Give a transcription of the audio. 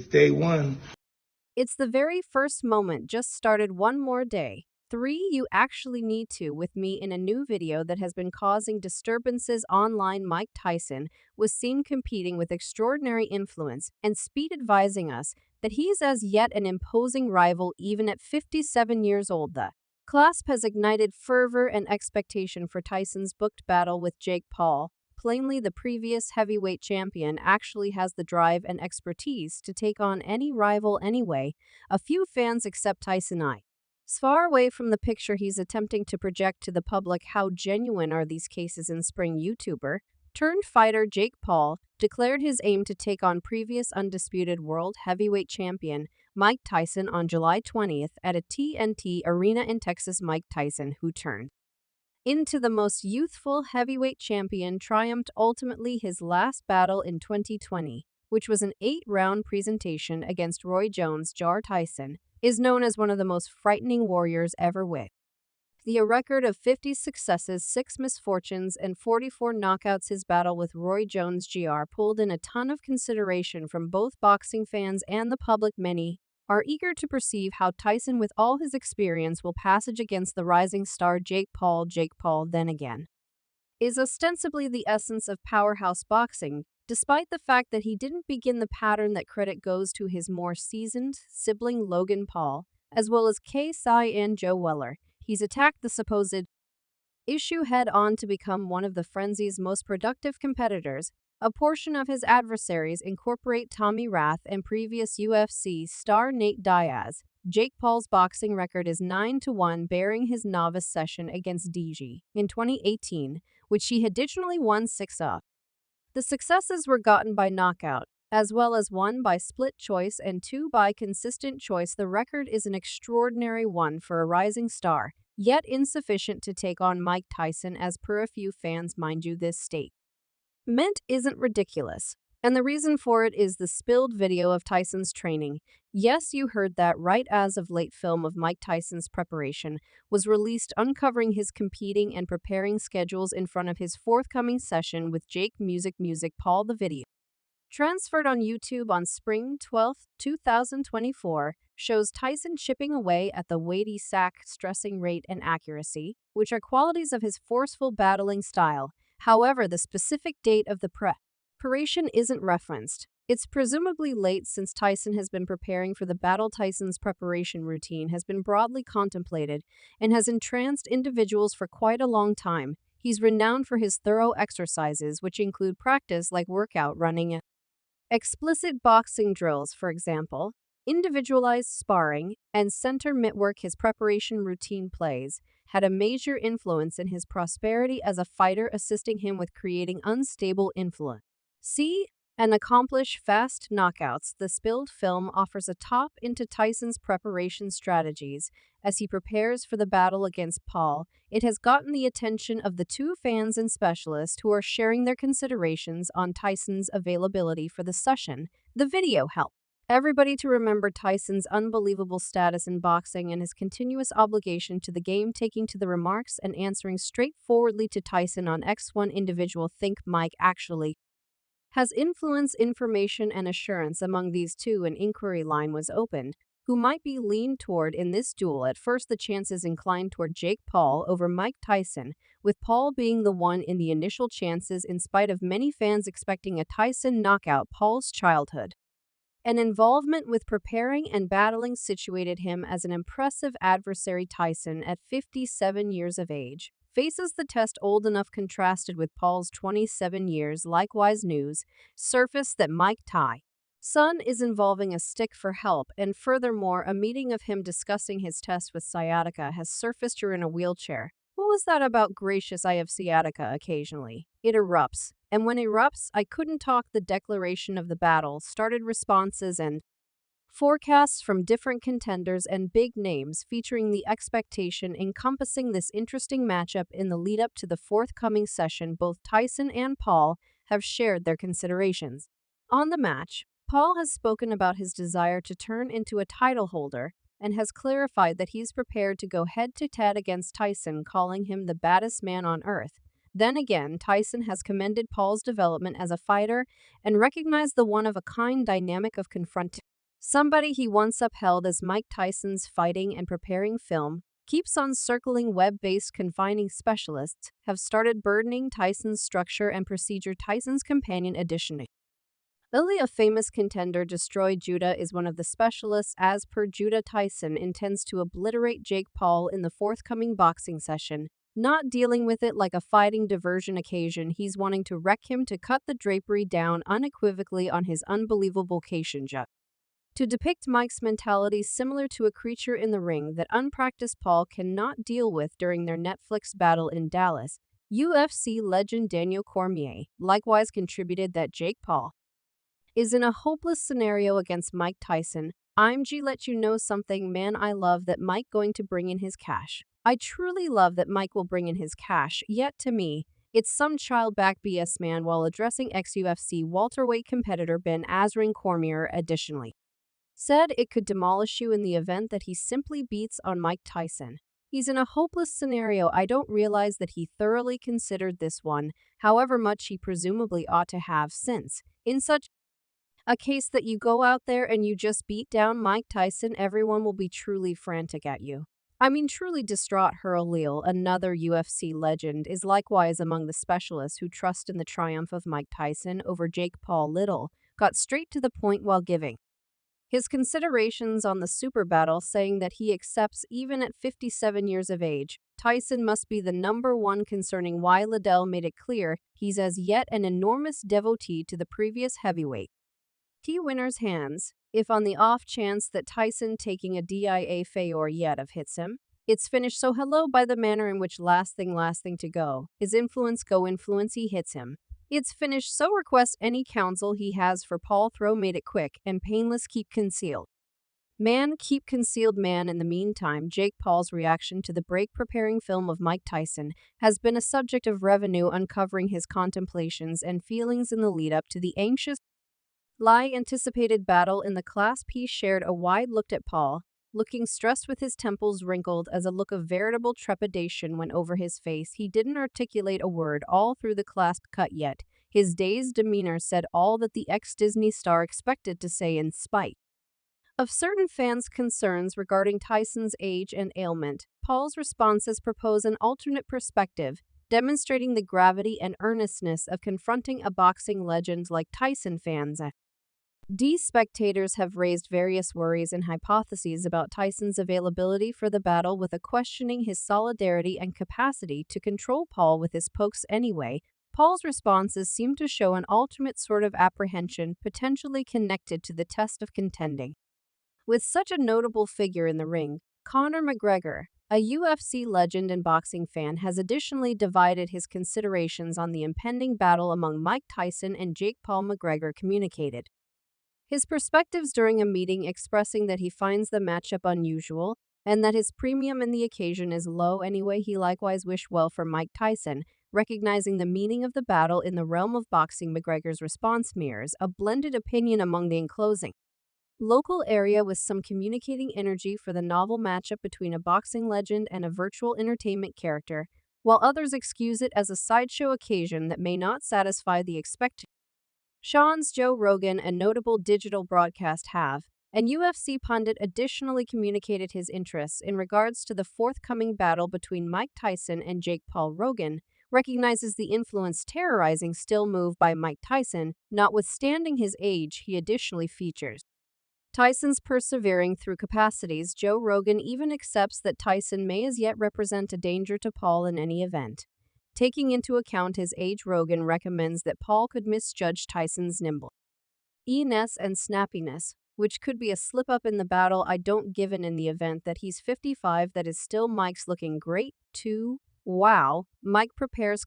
day one. It's the very first moment, just started one more day. 3. You actually need to with me in a new video that has been causing disturbances online. Mike Tyson was seen competing with extraordinary influence and speed, advising us that he's as yet an imposing rival even at 57 years old. The clasp has ignited fervor and expectation for Tyson's booked battle with Jake Paul. Plainly, the previous heavyweight champion actually has the drive and expertise to take on any rival anyway. A few fans accept Tyson I. Far away from the picture he's attempting to project to the public. How genuine are these cases? In spring, YouTuber turned fighter Jake Paul declared his aim to take on previous undisputed world heavyweight champion Mike Tyson on July 20th at a TNT arena in Texas. Mike Tyson, who turned into the most youthful heavyweight champion, triumphed ultimately his last battle in 2020, which was an 8-round presentation against Roy Jones. Jar Tyson is known as one of the most frightening warriors ever, with a record of 50 successes, 6 misfortunes, and 44 knockouts. His battle with Roy Jones Jr. pulled in a ton of consideration from both boxing fans and the public. Many are eager to perceive how Tyson, with all his experience, will passage against the rising star Jake Paul. Jake Paul, then again, is ostensibly the essence of powerhouse boxing, despite the fact that he didn't begin the pattern. That credit goes to his more seasoned sibling Logan Paul, as well as KSI and Joe Weller. He's attacked the supposed issue head-on to become one of the frenzy's most productive competitors. A portion of his adversaries incorporate Tommy Rath and previous UFC star Nate Diaz. Jake Paul's boxing record is 9-1, bearing his novice session against DG in 2018, which he additionally won 6 of. The successes were gotten by knockout, as well as 1 by split choice and 2 by consistent choice. The record is an extraordinary one for a rising star, yet insufficient to take on Mike Tyson, as per a few fans. Mind you, this statement isn't ridiculous, and the reason for it is the spilled video of Tyson's training. Yes, you heard that right. As of late, film of Mike Tyson's preparation was released, uncovering his competing and preparing schedules in front of his forthcoming session with Jake Music Paul. The video, transferred on YouTube on spring 12, 2024, shows Tyson chipping away at the weighty sack, stressing rate and accuracy, which are qualities of his forceful battling style. However, the specific date of the preparation isn't referenced. It's presumably late, since Tyson has been preparing for the battle. Tyson's preparation routine has been broadly contemplated and has entranced individuals for quite a long time. He's renowned for his thorough exercises, which include practice like workout, running, and explicit boxing drills. For example, individualized sparring and center mitt work. His preparation routine plays had a major influence in his prosperity as a fighter, assisting him with creating unstable influence. See and accomplish fast knockouts. The spilled film offers a top into Tyson's preparation strategies as he prepares for the battle against Paul. It has gotten the attention of the two fans and specialists who are sharing their considerations on Tyson's availability for the session. The video helped everybody to remember Tyson's unbelievable status in boxing and his continuous obligation to the game, taking to the remarks and answering straightforwardly to Tyson on X. One individual think Mike actually has influence, information, and assurance. Among these two, an inquiry line was opened. Who might be leaned toward in this duel? At first, the chances inclined toward Jake Paul over Mike Tyson, with Paul being the one in the initial chances, in spite of many fans expecting a Tyson knockout. Paul's childhood and involvement with preparing and battling situated him as an impressive adversary. Tyson, at 57 years of age, faces the test old enough, contrasted with Paul's 27 years. Likewise, news surfaced that Mike Tyson is involving a stick for help, and furthermore, a meeting of him discussing his test with sciatica has surfaced. You're in a wheelchair. What was that about? Gracious, I have sciatica occasionally. It erupts, and when it erupts, I couldn't talk. The declaration of the battle started responses and forecasts from different contenders and big names, featuring the expectation encompassing this interesting matchup in the lead-up to the forthcoming session. Both Tyson and Paul have shared their considerations on the match. Paul has spoken about his desire to turn into a title holder and has clarified that he's prepared to go head-to-head against Tyson, calling him the baddest man on earth. Then again, Tyson has commended Paul's development as a fighter and recognized the one-of-a-kind dynamic of confronting Somebody he once upheld as Mike Tyson's fighting and preparing film, keeps on circling web-based confining specialists have started burdening Tyson's structure and procedure. Tyson's companion edition. Lily, a famous contender, destroyed Judah is one of the specialists. As per Judah, Tyson intends to obliterate Jake Paul in the forthcoming boxing session. Not dealing with it like a fighting diversion occasion, he's wanting to wreck him to cut the drapery down unequivocally on his unbelievable vocation. To depict Mike's mentality similar to a creature in the ring that unpracticed Paul cannot deal with during their Netflix battle in Dallas, UFC legend Daniel Cormier likewise contributed that Jake Paul is in a hopeless scenario against Mike Tyson. I'm G let you know something, man. I love that Mike going to bring in his cash. I truly love that Mike will bring in his cash, yet to me, it's some child back BS, man. While addressing ex-UFC welterweight competitor Ben Askren, Cormier additionally said it could demolish you in the event that he simply beats on Mike Tyson. He's in a hopeless scenario. I don't realize that he thoroughly considered this one, however much he presumably ought to have, since, in such a case that you go out there and you just beat down Mike Tyson, everyone will be truly frantic at you. I mean, truly distraught. Hurleel, another UFC legend, is likewise among the specialists who trust in the triumph of Mike Tyson over Jake Paul. Little got straight to the point while giving his considerations on the super battle, saying that he accepts even at 57 years of age, Tyson must be the number one. Concerning why, Liddell made it clear he's as yet an enormous devotee to the previous heavyweight T winner's hands, if on the off chance that Tyson taking a DIA Fayor Yadav hits him. It's finished. So hello by the manner in which last thing to go, his influence go influence he hits him. It's finished. So request any counsel he has for Paul. Throw made it quick and painless. Keep concealed. Man, keep concealed, man. In the meantime, Jake Paul's reaction to the break preparing film of Mike Tyson has been a subject of revenue, uncovering his contemplations and feelings in the lead up to the anxious anticipated battle in the Class P. Shared a wide look at Paul, looking stressed with his temples wrinkled as a look of veritable trepidation went over his face. He didn't articulate a word all through the class cut, yet his dazed demeanor said all that the ex-Disney star expected to say. In spite of certain fans' concerns regarding Tyson's age and ailment, Paul's responses propose an alternate perspective, demonstrating the gravity and earnestness of confronting a boxing legend like Tyson. Fans spectators have raised various worries and hypotheses about Tyson's availability for the battle, with a questioning his solidarity and capacity to control Paul with his pokes. Anyway, Paul's responses seem to show an ultimate sort of apprehension potentially connected to the test of contending with such a notable figure in the ring. Conor McGregor, a UFC legend and boxing fan, has additionally divided his considerations on the impending battle among Mike Tyson and Jake Paul. McGregor communicated his perspectives during a meeting, expressing that he finds the matchup unusual and that his premium in the occasion is low. Anyway, he likewise wished well for Mike Tyson, recognizing the meaning of the battle in the realm of boxing. McGregor's response mirrors a blended opinion among the enclosing local area, with some communicating energy for the novel matchup between a boxing legend and a virtual entertainment character, while others excuse it as a sideshow occasion that may not satisfy the expectations. Joe Rogan, a notable digital broadcast have, and UFC pundit, additionally communicated his interests in regards to the forthcoming battle between Mike Tyson and Jake Paul. Rogan recognizes the influence terrorizing still move by Mike Tyson, notwithstanding his age. He additionally features Tyson's persevering through capacities. Joe Rogan even accepts that Tyson may as yet represent a danger to Paul in any event. Taking into account his age, Rogan recommends that Paul could misjudge Tyson's nimbleness and snappiness, which could be a slip-up in the battle. I don't given in the event that he's 55, that is still Mike's looking great too. Wow, Mike prepares